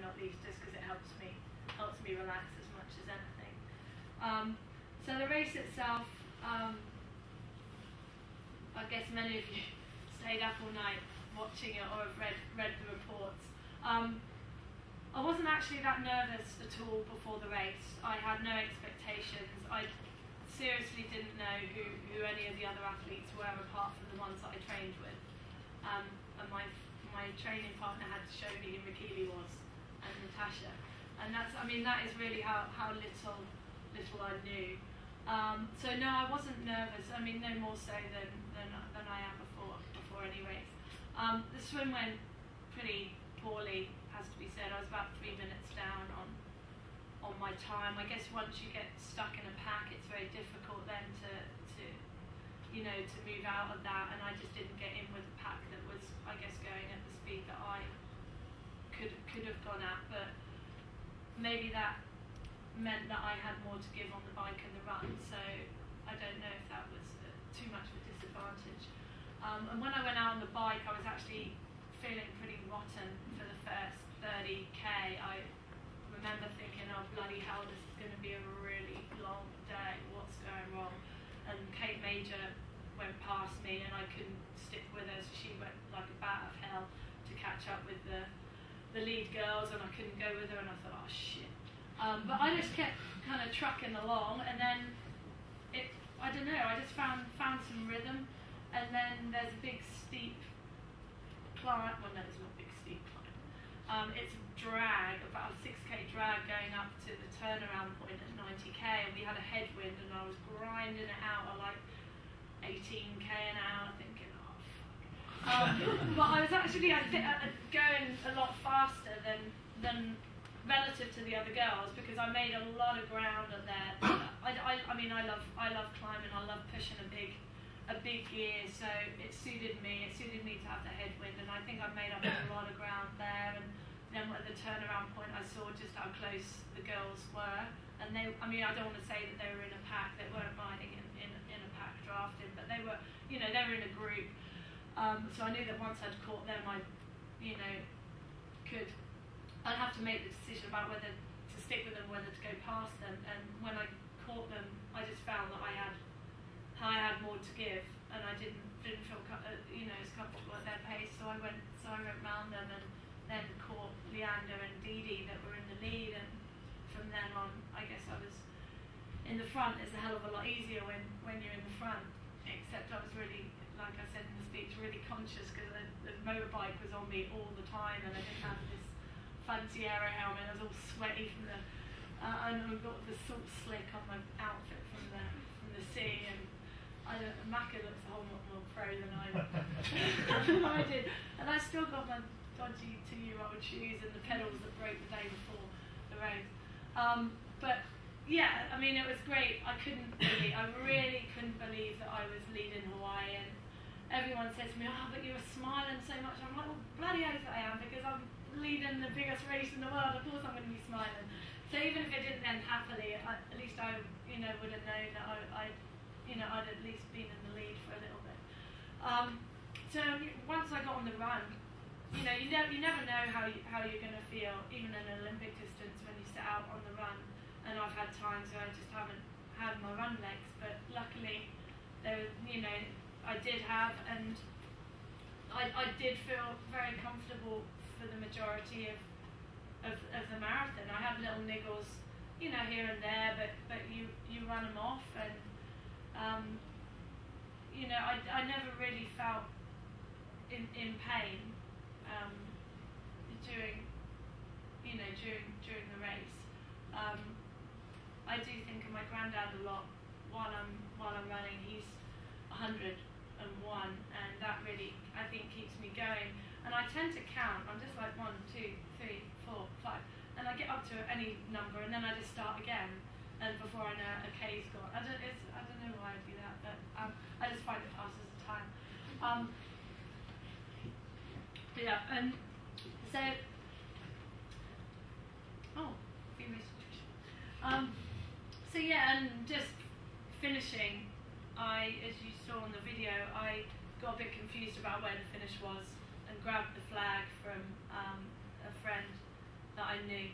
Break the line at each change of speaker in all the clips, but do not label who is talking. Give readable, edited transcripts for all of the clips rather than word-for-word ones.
not least just because it helps me relax as much as anything. So the race itself, I guess many of you stayed up all night watching it or have read the reports. I wasn't actually that nervous at all before the race. I had no expectations. I seriously didn't know who any of the other athletes were apart from the ones that I trained with. And my training partner had to show me who Makili was and Natasha. And that is really how little I knew. So no, I wasn't nervous. I mean, no more so than I am before any race. The swim went pretty poorly, has to be said. I was about 3 minutes down on my time. I guess once you get stuck in a pack, it's very difficult then to move out of that. And I just didn't get in with a pack that was, I guess, going at the speed that I could have gone at. But maybe that meant that I had more to give on the bike and the run. So I don't know if that was too much of a disadvantage. And when I went out on the bike, I was actually feeling pretty rotten for the first 30k. I remember thinking, oh bloody hell, this is going to be a really long day, what's going wrong? And Kate Major went past me and I couldn't stick with her, so she went like a bat of hell to catch up with the lead girls, and I couldn't go with her, and I thought, oh shit. But I just kept kind of trucking along, and then I don't know, I just found some rhythm. And then there's a big steep climb. Well, no, it's not a big steep climb. It's a drag, about a 6k drag going up to the turnaround point at 90k, and we had a headwind, and I was grinding it out at like 18k an hour, thinking, oh fuck. But I was actually going a lot faster than relative to the other girls, because I made a lot of ground on there. I mean, I love climbing. I love pushing a big gear, so it suited me to have the headwind, and I think I made up a lot of ground there. And then at the turnaround point, I saw just how close the girls were, and I don't want to say that they were in a pack. They weren't riding in a pack drafting, but they were in a group. So I knew that once I'd caught them, I'd have to make the decision about whether to stick with them, whether to go past them. And when I caught them, I just found that I had more to give, and I didn't feel as comfortable at their pace. So I went round them, and then caught Leander and Dee Dee that were in the lead. And from then on, I guess I was in the front. It's a hell of a lot easier when you're in the front. Except I was really, like I said in the speech, really conscious because the motorbike was on me all the time, and I didn't have this fancy aero helmet. I was all sweaty from and I got the salt slick on my outfit from the sea, and Macca looks a whole lot more pro than I did. And I still got my dodgy 2-year-old shoes and the pedals that broke the day before the race. But yeah, I mean, it was great. I really couldn't believe that I was leading Hawaii, and everyone said to me, oh, but you were smiling so much. I'm like, well, bloody oath I am, because I'm leading the biggest race in the world. Of course I'm going to be smiling. So even if it didn't end happily, at least I would have known that I'd at least been in the lead for a little bit. So once I got on the run, you never know how you're going to feel, even in an Olympic distance, when you set out on the run. And I've had times where I just haven't had my run legs, but luckily, I did have, and I did feel very comfortable for the majority of the marathon. I had little niggles, here and there, but you run them off, and I never really felt in pain during the race. I do think of my granddad a lot while I'm running. He's 101, and that really, I think, keeps me going. And I tend to count. I'm just like 1, 2, 3, 4, 5, and I get up to any number, and then I just start again. And before I know it, a K's gone. I don't know why I do that, but I just find it passes the time. Yeah, and so so yeah, and just finishing, as you saw on the video, I got a bit confused about where the finish was, and grabbed the flag from a friend that that I knew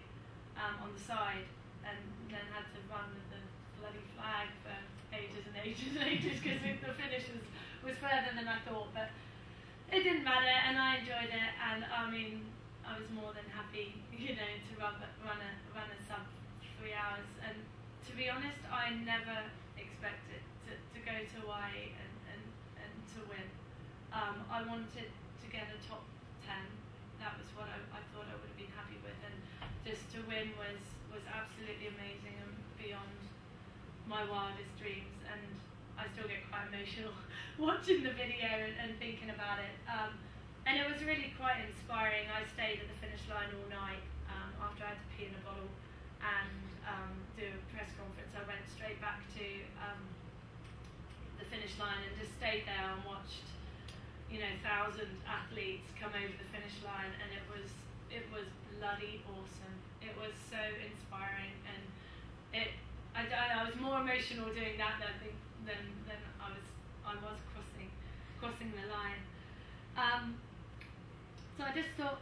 on the side, and then had to run with the bloody flag for ages and ages and ages because the finish was further than I thought, but it didn't matter, and I enjoyed it, and I mean, I was more than happy, to run a sub 3 hours. And to be honest, I never expected to go to Hawaii and to win. I wanted to get a top 10. That was what I thought I would have been happy with, and just to win was absolutely amazing and beyond my wildest dreams. And I still get quite emotional watching the video and thinking about it. And it was really quite inspiring. I stayed at the finish line all night after I had to pee in a bottle and do a press conference. I went straight back to the finish line and just stayed there and watched 1,000 athletes come over the finish line, and it was bloody awesome. It was so inspiring, and I was more emotional doing that than I was crossing the line. So I just thought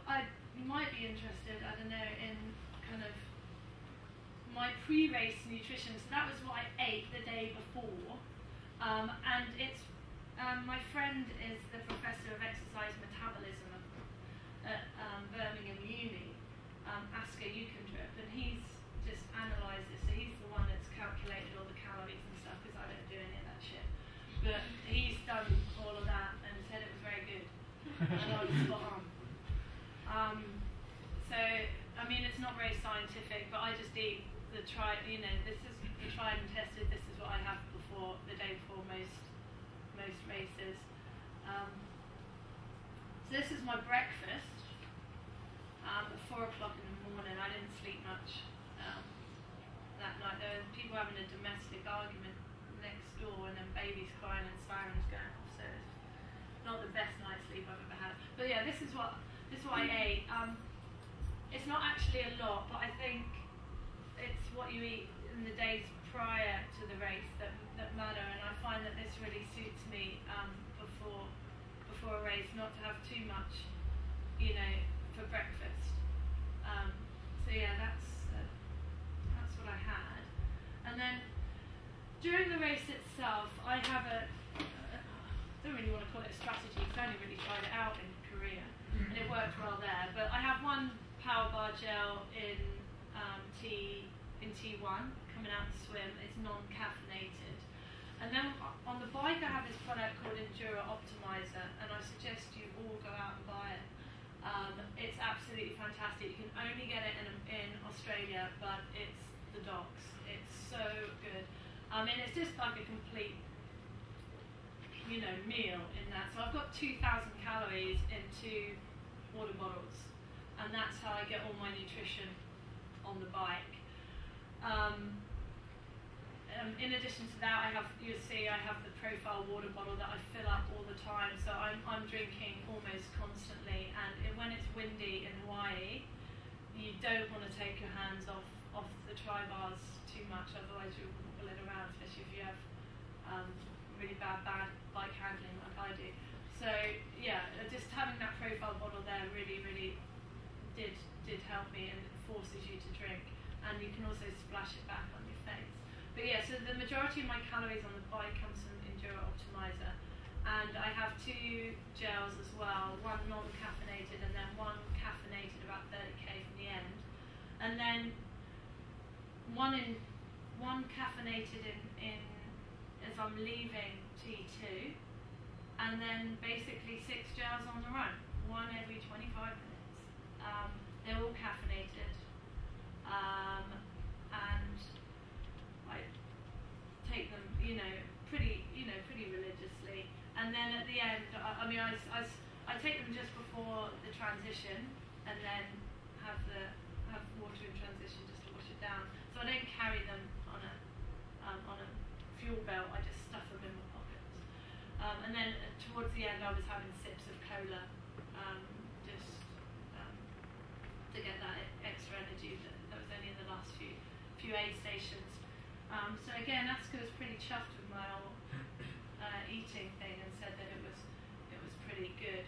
you might be interested, I don't know, in kind of my pre-race nutrition. So that was what I ate the day before, and it's my friend is the professor of exercise metabolism at Birmingham Uni, Asker Ukendrup, and he's just analysed it. So he's the one that's calculated all the calories and stuff, because I don't do any of that shit. But he's done all of that and said it was very good, and I was spot on. So I mean, it's not very scientific, but I just eat this is the tried and tested. This is what I have the day before most races. So this is my breakfast at 4 o'clock in the morning. I didn't sleep much that night. There were people having a domestic argument next door, and then babies crying and sirens going off. So it's not the best night's sleep I've ever had. But yeah, this is what I ate. It's not actually a lot, but I think it's what you eat in the days prior to the race that matter, and I find that this really suits me before a race, not to have too much, for breakfast. So yeah, that's what I had. And then during the race itself, I have I don't really want to call it a strategy, because I only really tried it out in Korea, and it worked well there. But I have one power bar gel in T1 coming out to swim. It's non-caffeinated. And then on the bike I have this product called Enduro Optimizer, and I suggest you all go out and buy it. It's absolutely fantastic. You can only get it in Australia, but it's the docs. It's so good. I mean, it's just like a complete meal in that. So I've got 2,000 calories in 2 water bottles, and that's how I get all my nutrition on the bike. In addition to that, you'll see I have the profile water bottle that I fill up all the time, so I'm drinking almost constantly. And when it's windy in Hawaii, you don't want to take your hands off the tri bars too much, otherwise you'll wobble it around, especially if you have really bad bike handling like I do. So yeah, just having that profile bottle there really did help me, and it forces you to drink, and you can also splash it back on your face. But yeah, so the majority of my calories on the bike comes from Enduro Optimizer, and I have 2 gels as well, one non-caffeinated and then one caffeinated, about 30k from the end, and then one caffeinated in as I'm leaving T2, and then basically 6 gels on the run, one every 25 minutes. They're all caffeinated, and I take them, pretty religiously. And then at the end, I take them just before the transition, and then have water in transition just to wash it down. So I don't carry them on a fuel belt. I just stuff them in my pockets. And then towards the end, I was having sips of cola, to get that extra energy that was only in the last few aid stations. So again, Asker was pretty chuffed with my whole eating thing, and said that it was pretty good.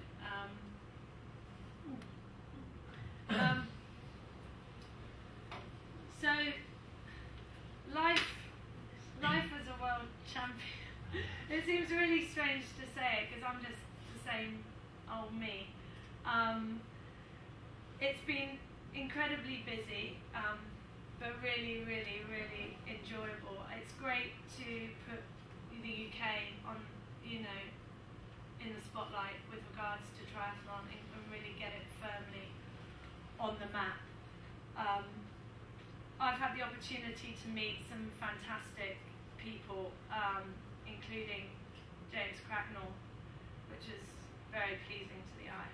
seems really strange to say it because I'm just the same old me. It's been incredibly busy, but really, really, really enjoyable. It's great to put the UK on, you know, in the spotlight with regards to triathlon and really get it firmly on the map. I've had the opportunity to meet some fantastic people, including James Cracknell, which is very pleasing to the eye.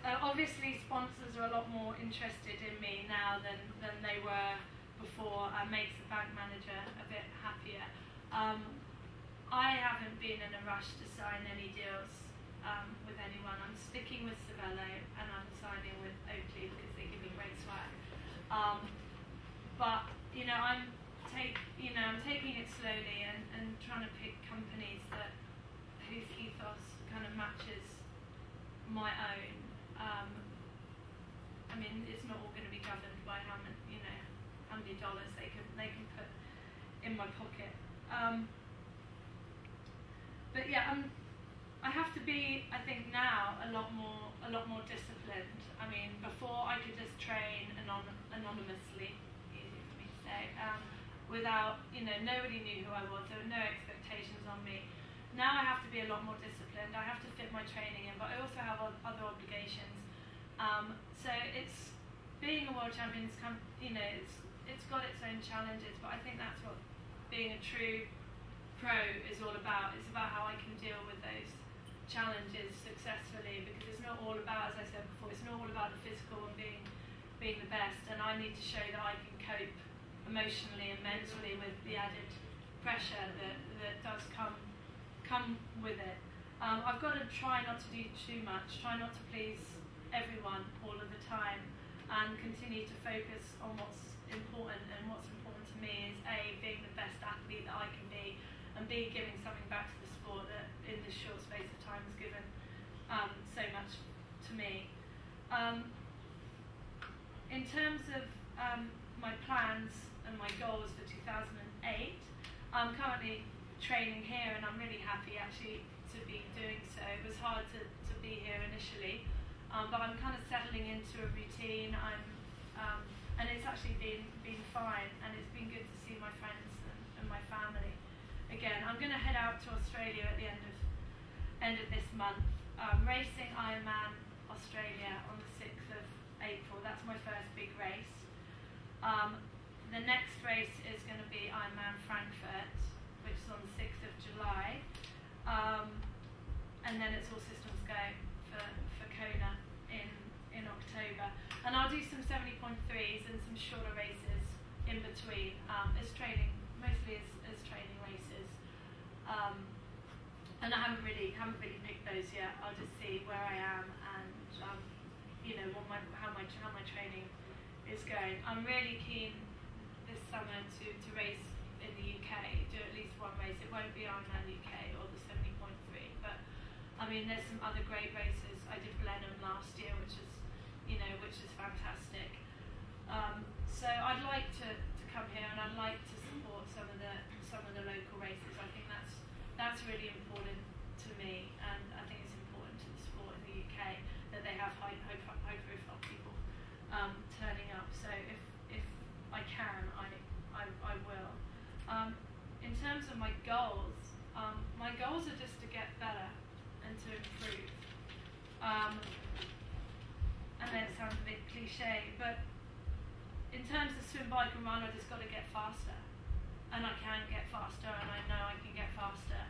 Obviously, sponsors are a lot more interested in me now than they were before. Makes the bank manager a bit happier. I haven't been in a rush to sign any deals with anyone. I'm sticking with Cervelo and I'm signing with Oakley because they give me great swag. But you know, I'm taking it slowly and trying to pick companies that whose ethos kind of matches my own. I mean, it's not all going to be governed by how many dollars they can put in my pocket. But yeah, I have to be, I think now, a lot more disciplined. I mean, before I could just train anonymously, easy for me to say, without, nobody knew who I was. There were no expectations on me. Now I have to be a lot more disciplined. I have to fit my training in, but I also have other obligations. So it's being a world champion. It's got its own challenges, but I think that's what being a true pro is all about. It's about how I can deal with those challenges successfully, because it's not all about, as I said before, it's not all about the physical and being the best, and I need to show that I can cope emotionally and mentally with the added pressure that does come with it. I've got to try not to do too much, try not to please everyone all of the time, and continue to focus on what's important, and what's important to me is A, being the best athlete that I can be, and B, giving something back to the sport that in this short space of time has given so much to me. In terms of my plans and my goals for 2008, I'm currently training here and I'm really happy actually to be doing so. It was hard to be here initially, but I'm kind of settling into a routine. And it's actually been fine, and it's been good to see my friends and my family again. I'm going to head out to Australia at the end of this month, racing Ironman Australia on the 6th of April. That's my first big race. The next race is going to be Ironman Frankfurt, which is on the 6th of July, and then it's all systems go for Kona in October. And I'll do some 70.3s and some shorter races in between, as training, mostly as training races. And I haven't really picked those yet. I'll just see where I am and how my training is going. I'm really keen this summer to race in the UK, do at least one race. It won't be Ironman UK or the 70.3, but I mean there's some other great races. I did Blenheim last year, which is fantastic. So I'd like to come here, and I'd like to support some of the local races. I think that's really important to me, and I think it's important to the sport in the UK that they have high profile people turning up. So if I can, I will. In terms of my goals are just to get better and to improve. I know it sounds a bit cliche, but in terms of swim, bike and run, I just got to get faster. And I can get faster, and I know I can get faster.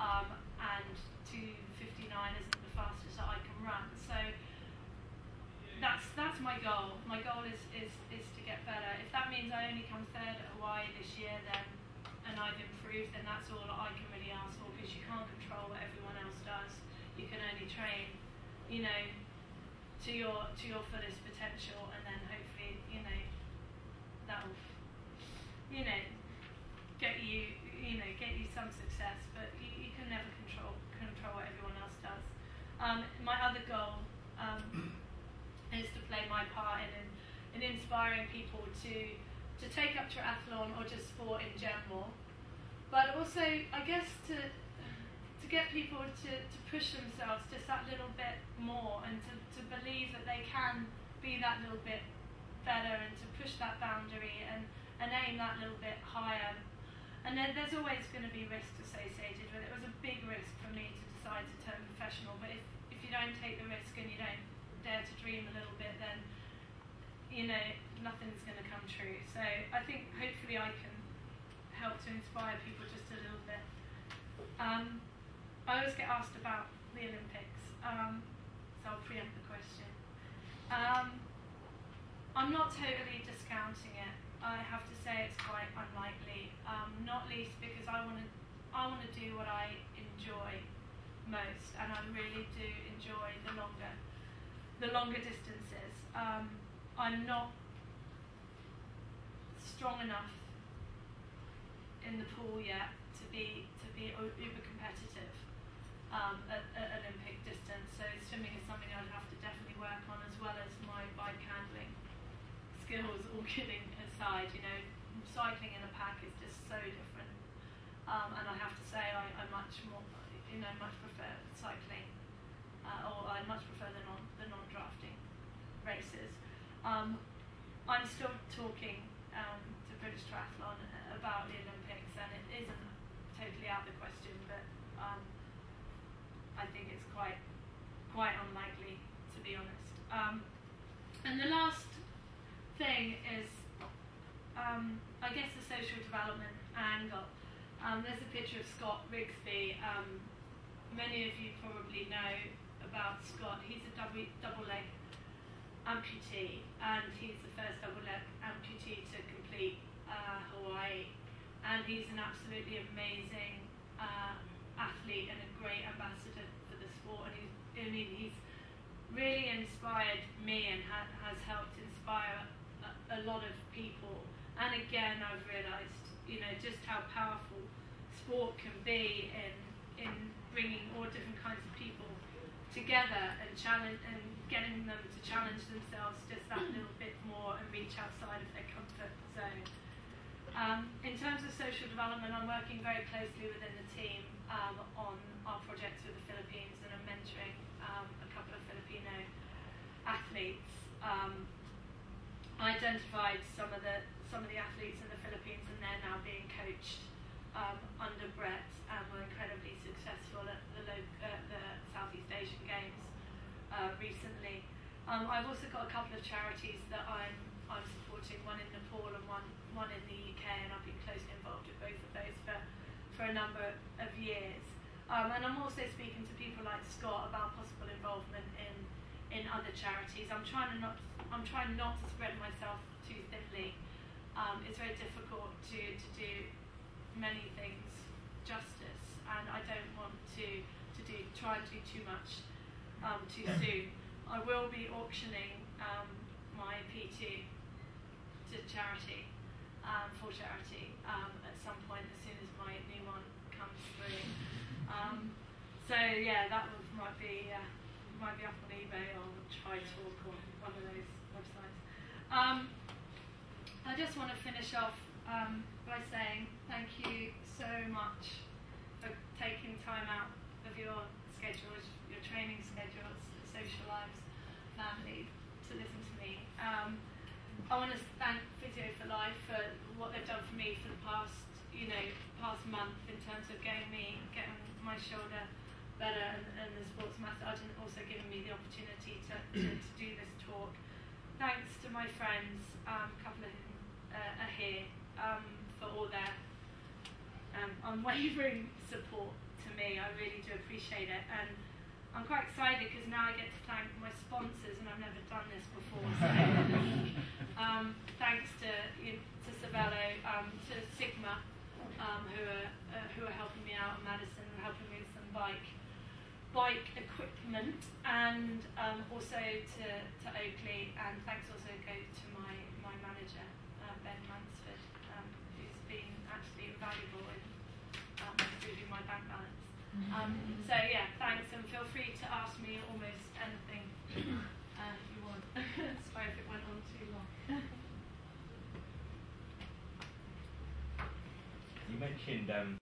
And 2:59 isn't the fastest that I can run. So that's my goal. My goal is to get better. If that means I only come third at Hawaii this year, and I've improved, then that's all I can really ask for, because you can't control what everyone else does. You can only train, to your fullest potential, and then hopefully, that'll, get you some success. But you can never control what everyone else does. My other goal is to play my part in inspiring people to take up triathlon or just sport in general, but also, I guess, to get people to push themselves just that little bit more, and to believe that they can be that little bit better, and to push that boundary and aim that little bit higher. And then there's always going to be risks associated with it. It was a big risk for me to decide to turn professional, but if you don't take the risk and you don't dare to dream a little bit, then nothing's going to come true. So I think hopefully I can help to inspire people just a little bit. I always get asked about the Olympics, so I'll preempt the question. I'm not totally discounting it. I have to say it's quite unlikely, not least because I want to do what I enjoy most, and I really do enjoy the longer distances. I'm not strong enough in the pool yet to be uber competitive at Olympic distance. So swimming is something I'd have to definitely work on, as well as my bike handling skills. All kidding aside, cycling in a pack is just so different, and I have to say I much prefer cycling, or I much prefer the non-drafting races. I'm still talking to British Triathlon about the Olympics, and it isn't totally out of the question, but I think it's quite unlikely, to be honest. And the last thing is, I guess, the social development angle. There's a picture of Scott Rigsby. Many of you probably know about Scott. He's a double leg amputee, and he's the first double leg amputee to complete Hawaii, and he's an absolutely amazing athlete and a great ambassador for the sport, and he's really inspired me and has helped inspire a lot of people. And again, I've realised just how powerful sport can be in bringing all different kinds of people together and getting them to challenge themselves just that little bit more and reach outside of their comfort zone. In terms of social development, I'm working very closely within the team on our projects with the Philippines, and I'm mentoring a couple of Filipino athletes. I identified some of the athletes in the Philippines, and they're now being coached under Brett, and were incredibly successful at the Southeast Asian Games recently. I've also got a couple of charities that I'm supporting, one in Nepal and one in the UK, and I've been closely involved with both of those for a number of years. And I'm also speaking to people like Scott about possible involvement in other charities. I'm trying not to spread myself too thinly. It's very difficult to do many things justice, and I don't want to try and do too much too soon. I will be auctioning my P2 to charity, for charity, at some point as soon as my new one comes through. So yeah, that might be up on eBay or Tri247 or one of those websites. I just want to finish off by saying thank you so much for taking time out of your schedules, your training schedules, social lives, family, to listen to me. I want to thank Physio for Life for what they've done for me for the past month, in terms of getting my shoulder better, and the sports massage, and also giving me the opportunity to do this talk. Thanks to my friends, a couple of whom are here, for all their unwavering support to me. I really do appreciate it, and I'm quite excited because now I get to thank my sponsors, and I've never done this before. So, thanks to Savello, to Sigma, who are helping me out, and Madison, who are helping me with some bike equipment, and also to Oakley, and thanks also go to my manager, Ben Mansfield, who's been actually invaluable in improving my bank balance. So yeah, thanks, and feel free to ask me almost anything you want. Sorry if it went on too long.
You mentioned